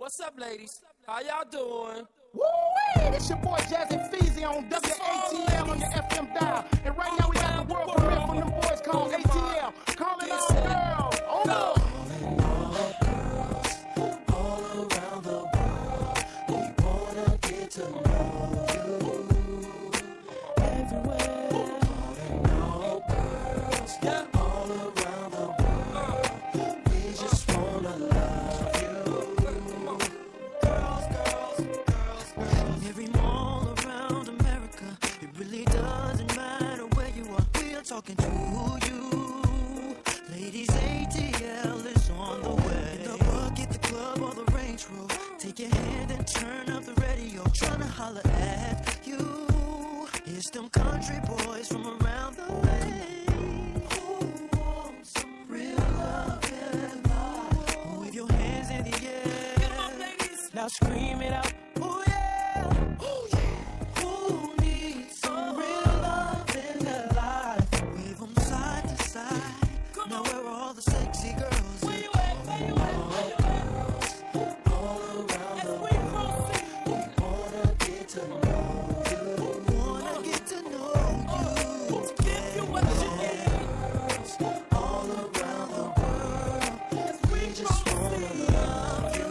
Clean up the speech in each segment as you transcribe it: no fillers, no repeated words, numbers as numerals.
What's up, ladies? How y'all doing? Woo-wee! This your boy Jazzy Feezy on WATL on your FM dial. And right now we got the world premiere from them boys called ATL. Calling all girls. Oh no! All around the world, we wanna get to know you. Everywhere, calling all girls, all around the world, we just wanna love you. Girls, girls, girls, girls. Every mall around America, it really doesn't matter where you are. We're talking to you. Ladies, ATL is on the way. In the bucket, the club, or the Range Rover. Take your hand and turn up the radio. Tryna holler at you. It's them country boys from around the way. Who wants some real love and life? Wave your hands in the air. Now scream it out. Oh yeah. Oh yeah. Who needs some real love in their life? Wave them side to side. Now where are all the sexy girls? Where you at? Where you at? All around the world, we wanna get to know you. Wanna get to know you. Give you what you need. All around the world, we just wanna love you.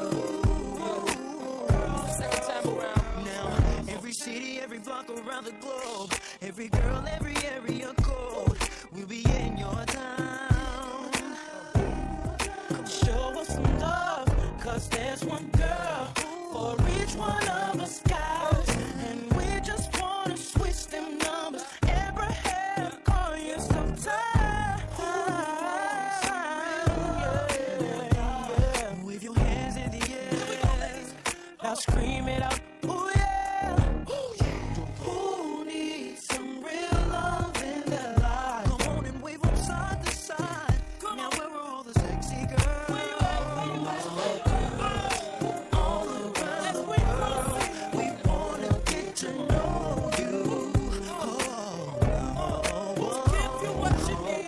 Second time around. Now, every city, every block around the globe, every girl, every area code, we'll be in your town. Come show us some love, 'cause there's one girl for each one of us guys. And we just wanna switch them numbers. Abraham, call you sometime. Yeah. Wave your hands in the air. Now scream it out. Oh yeah. Oh yeah. Who needs some real love in their life? Come on and wave them side to side. Now where are all the sexy girls? All around the world, we wanna get to know you. Give you what you need.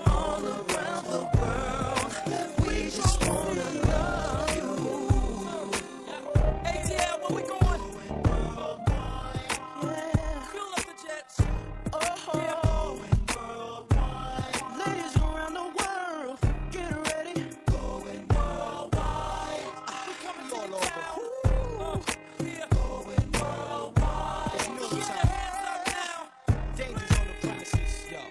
All around the world, we just wanna love you. ATL, where we going? Yeah. Fuel up the jets. Oh, ladies around the world, get ready. Going worldwide. We coming to the town. Yeah. Going worldwide. Get your hands up now. Danger's on the premises, yo.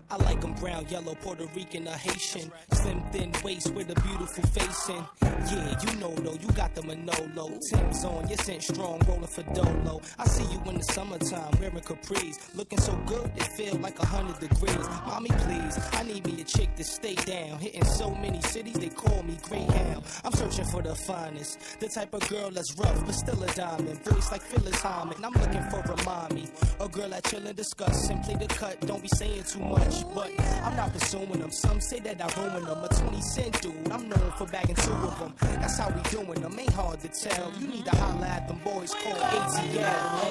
I like 'em brown, yellow, Puerto Rican, or Haitian. Slim, thin waist with a beautiful face in. Yeah, you know though, you got the Manolo. Tim's on, your scent strong, rolling for Dolo. I see you in the summertime, wearing capris. Looking so good, it feel like 100 degrees. Mommy, please, I need me a chick to stay down. Hitting so many cities, they call me Greyhound. I'm searching for the finest, the type of girl that's rough, but still a diamond. Voice like Phyllis Hyman, I'm looking for a mommy. A girl that chill and discuss, simply the cut, don't be saying too much. But I'm not pursuing them, some say that I ruin them. A 20-cent dude, I'm known for bagging 2 of them. That's how we doing them, ain't hard to tell. You need to holler at them boys called ATL.